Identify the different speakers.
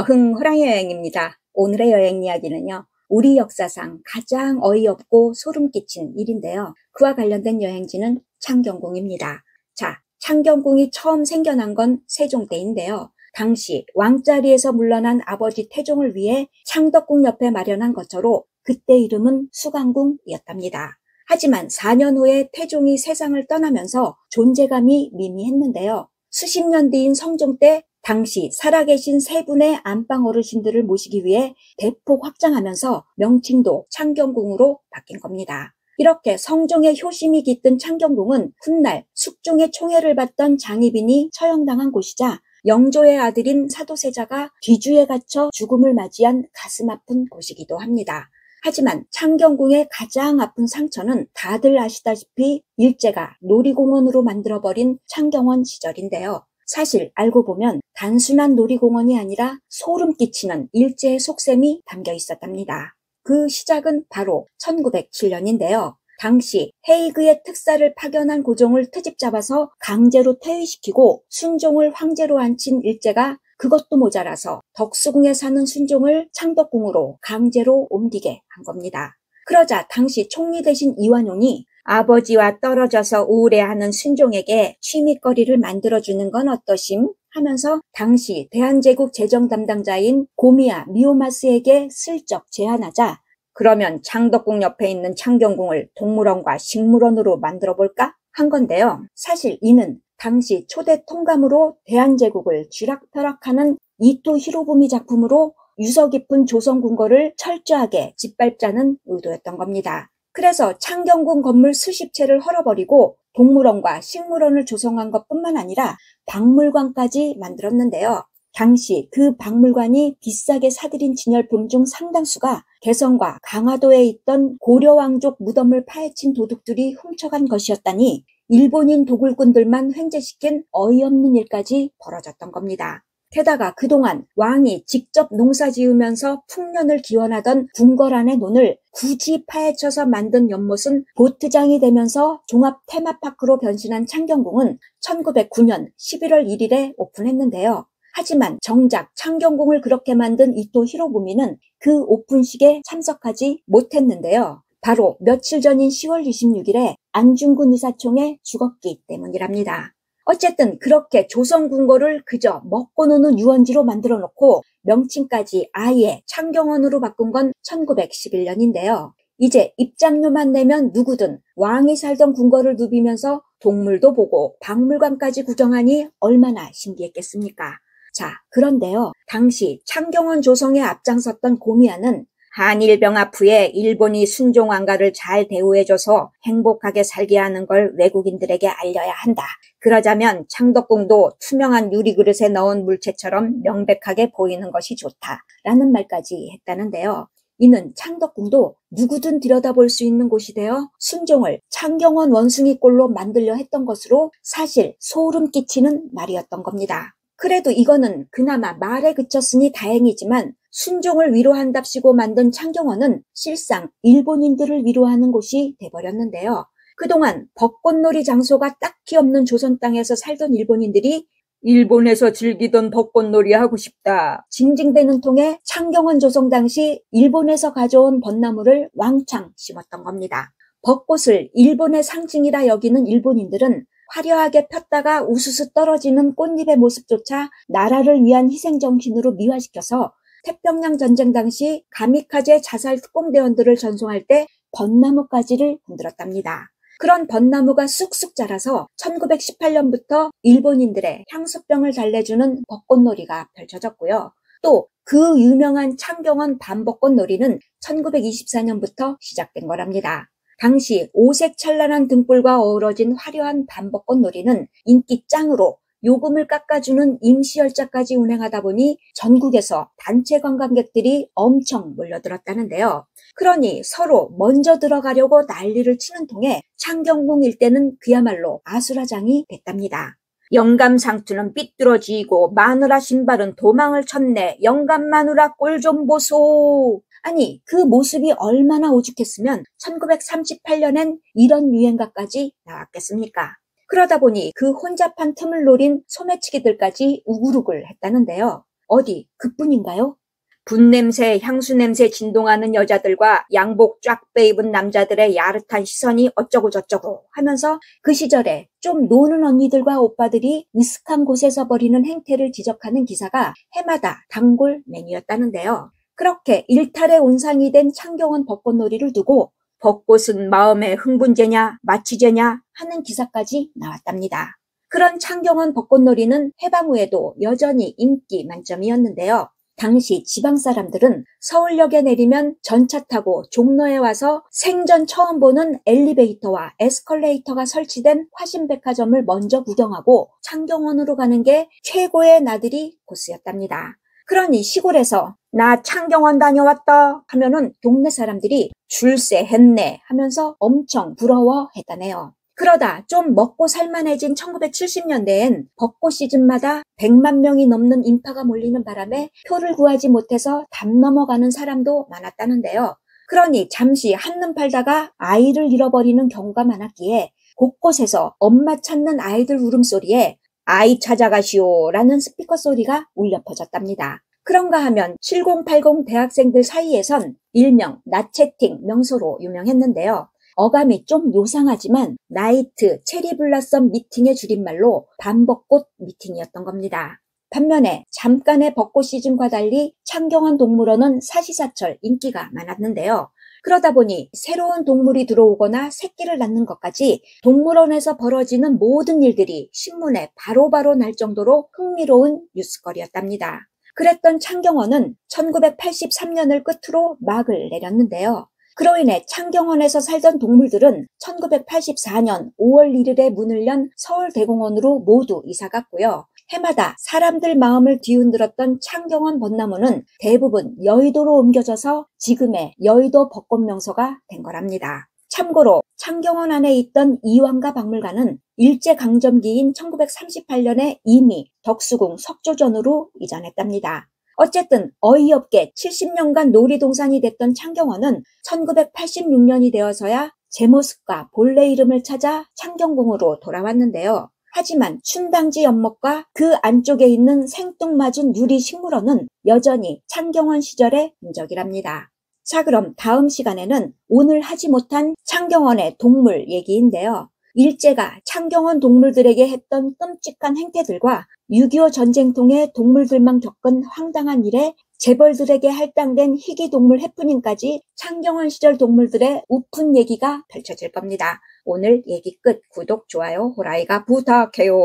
Speaker 1: 호랑이 여행입니다. 오늘의 여행 이야기는요, 우리 역사상 가장 어이없고 소름 끼친 일인데요. 그와 관련된 여행지는 창경궁입니다. 자, 창경궁이 처음 생겨난 건 세종 때인데요. 당시 왕자리에서 물러난 아버지 태종을 위해 창덕궁 옆에 마련한 거처로 그때 이름은 수강궁이었답니다. 하지만 4년 후에 태종이 세상을 떠나면서 존재감이 미미했는데요. 수십 년 뒤인 성종 때 당시 살아계신 세 분의 안방 어르신들을 모시기 위해 대폭 확장하면서 명칭도 창경궁으로 바뀐 겁니다. 이렇게 성종의 효심이 깃든 창경궁은 훗날 숙종의 총애를 받던 장희빈이 처형당한 곳이자 영조의 아들인 사도세자가 뒤주에 갇혀 죽음을 맞이한 가슴 아픈 곳이기도 합니다. 하지만 창경궁의 가장 아픈 상처는 다들 아시다시피 일제가 놀이공원으로 만들어버린 창경원 시절인데요. 사실 알고 보면 단순한 놀이공원이 아니라 소름 끼치는 일제의 속셈이 담겨 있었답니다. 그 시작은 바로 1907년인데요. 당시 헤이그의 특사를 파견한 고종을 트집 잡아서 강제로 퇴위시키고 순종을 황제로 앉힌 일제가 그것도 모자라서 덕수궁에 사는 순종을 창덕궁으로 강제로 옮기게 한 겁니다. 그러자 당시 총리 되신 이완용이 아버지와 떨어져서 우울해하는 순종에게 취미거리를 만들어주는 건 어떠심? 하면서 당시 대한제국 재정 담당자인 고미야 미오마스에게 슬쩍 제안하자 그러면 창덕궁 옆에 있는 창경궁을 동물원과 식물원으로 만들어볼까? 한 건데요. 사실 이는 당시 초대 통감으로 대한제국을 쥐락펴락하는 이토 히로부미 작품으로 유서 깊은 조선 궁궐을 철저하게 짓밟자는 의도였던 겁니다. 그래서 창경궁 건물 수십 채를 헐어버리고 동물원과 식물원을 조성한 것뿐만 아니라 박물관까지 만들었는데요. 당시 그 박물관이 비싸게 사들인 진열품 중 상당수가 개성과 강화도에 있던 고려 왕족 무덤을 파헤친 도둑들이 훔쳐간 것이었다니 일본인 도굴꾼들만 횡재시킨 어이없는 일까지 벌어졌던 겁니다. 게다가 그동안 왕이 직접 농사 지으면서 풍년을 기원하던 궁궐안의 논을 굳이 파헤쳐서 만든 연못은 보트장이 되면서 종합 테마파크로 변신한 창경궁은 1909년 11월 1일에 오픈했는데요. 하지만 정작 창경궁을 그렇게 만든 이토 히로부미는 그 오픈식에 참석하지 못했는데요. 바로 며칠 전인 10월 26일에 안중근 의사총에 죽었기 때문이랍니다. 어쨌든 그렇게 조선궁궐을 그저 먹고 노는 유원지로 만들어 놓고 명칭까지 아예 창경원으로 바꾼 건 1911년인데요. 이제 입장료만 내면 누구든 왕이 살던 궁궐을 누비면서 동물도 보고 박물관까지 구경하니 얼마나 신기했겠습니까? 자, 그런데요. 당시 창경원 조성에 앞장섰던 고미야는 한일병합 후에 일본이 순종왕가를 잘 대우해줘서 행복하게 살게 하는 걸 외국인들에게 알려야 한다. 그러자면 창덕궁도 투명한 유리그릇에 넣은 물체처럼 명백하게 보이는 것이 좋다. 라는 말까지 했다는데요. 이는 창덕궁도 누구든 들여다볼 수 있는 곳이 되어 순종을 창경원 원숭이꼴로 만들려 했던 것으로 사실 소름 끼치는 말이었던 겁니다. 그래도 이거는 그나마 말에 그쳤으니 다행이지만 순종을 위로한답시고 만든 창경원은 실상 일본인들을 위로하는 곳이 돼버렸는데요. 그동안 벚꽃놀이 장소가 딱히 없는 조선 땅에서 살던 일본인들이 일본에서 즐기던 벚꽃놀이 하고 싶다. 징징대는 통에 창경원 조성 당시 일본에서 가져온 벚나무를 왕창 심었던 겁니다. 벚꽃을 일본의 상징이라 여기는 일본인들은 화려하게 폈다가 우수수 떨어지는 꽃잎의 모습조차 나라를 위한 희생정신으로 미화시켜서 태평양 전쟁 당시 가미카제 자살 특공대원들을 전송할 때 벚나무가지를 흔들었답니다. 그런 벚나무가 쑥쑥 자라서 1918년부터 일본인들의 향수병을 달래주는 벚꽃놀이가 펼쳐졌고요. 또 그 유명한 창경원 밤벚꽃놀이는 1924년부터 시작된 거랍니다. 당시 오색 찬란한 등불과 어우러진 화려한 밤벚꽃놀이는 인기 짱으로 요금을 깎아주는 임시열차까지 운행하다 보니 전국에서 단체 관광객들이 엄청 몰려들었다는데요. 그러니 서로 먼저 들어가려고 난리를 치는 통에 창경궁 일대는 그야말로 아수라장이 됐답니다. 영감상투는 삐뚤어지고 마누라 신발은 도망을 쳤네. 영감 마누라 꼴 좀 보소. 아니 그 모습이 얼마나 오죽했으면 1938년엔 이런 유행가까지 나왔겠습니까? 그러다 보니 그 혼잡한 틈을 노린 소매치기들까지 우글우글 했다는데요. 어디 그뿐인가요? 분냄새, 향수냄새 진동하는 여자들과 양복 쫙 빼입은 남자들의 야릇한 시선이 어쩌고저쩌고 하면서 그 시절에 좀 노는 언니들과 오빠들이 으슥한 곳에서 벌이는 행태를 지적하는 기사가 해마다 단골 메뉴였다는데요. 그렇게 일탈의 온상이 된 창경원 벚꽃놀이를 두고 벚꽃은 마음의 흥분제냐 마취제냐 하는 기사까지 나왔답니다. 그런 창경원 벚꽃놀이는 해방 후에도 여전히 인기 만점이었는데요. 당시 지방 사람들은 서울역에 내리면 전차 타고 종로에 와서 생전 처음 보는 엘리베이터와 에스컬레이터가 설치된 화신백화점을 먼저 구경하고 창경원으로 가는 게 최고의 나들이 코스였답니다. 그러니 시골에서 나 창경원 다녀왔다 하면은 동네 사람들이 줄세 했네 하면서 엄청 부러워했다네요. 그러다 좀 먹고 살만해진 1970년대엔 벚꽃 시즌마다 100만 명이 넘는 인파가 몰리는 바람에 표를 구하지 못해서 담 넘어가는 사람도 많았다는데요. 그러니 잠시 한눈 팔다가 아이를 잃어버리는 경우가 많았기에 곳곳에서 엄마 찾는 아이들 울음소리에 아이 찾아가시오라는 스피커 소리가 울려 퍼졌답니다. 그런가 하면 7080 대학생들 사이에선 일명 나채팅 명소로 유명했는데요. 어감이 좀 요상하지만 나이트 체리 블라썸 미팅의 줄임말로 밤벚꽃 미팅이었던 겁니다. 반면에 잠깐의 벚꽃 시즌과 달리 창경원 동물원은 사시사철 인기가 많았는데요. 그러다 보니 새로운 동물이 들어오거나 새끼를 낳는 것까지 동물원에서 벌어지는 모든 일들이 신문에 바로바로 날 정도로 흥미로운 뉴스거리였답니다. 그랬던 창경원은 1983년을 끝으로 막을 내렸는데요. 그로 인해 창경원에서 살던 동물들은 1984년 5월 1일에 문을 연 서울대공원으로 모두 이사갔고요. 해마다 사람들 마음을 뒤흔들었던 창경원 벚나무는 대부분 여의도로 옮겨져서 지금의 여의도 벚꽃 명소가 된 거랍니다. 참고로 창경원 안에 있던 이황가 박물관은 일제강점기인 1938년에 이미 덕수궁 석조전으로 이전했답니다. 어쨌든 어이없게 70년간 놀이동산이 됐던 창경원은 1986년이 되어서야 제 모습과 본래 이름을 찾아 창경궁으로 돌아왔는데요. 하지만 춘당지 연못과 그 안쪽에 있는 생뚱맞은 유리식물원은 여전히 창경원 시절의 흔적이랍니다. 자, 그럼 다음 시간에는 오늘 하지 못한 창경원의 동물 얘기인데요. 일제가 창경원 동물들에게 했던 끔찍한 행태들과 6.25 전쟁통에 동물들만 겪은 황당한 일에 재벌들에게 할당된 희귀동물 해프닝까지 창경원 시절 동물들의 우픈 얘기가 펼쳐질 겁니다. 오늘 얘기 끝. 구독, 좋아요, 호라이가 부탁해요.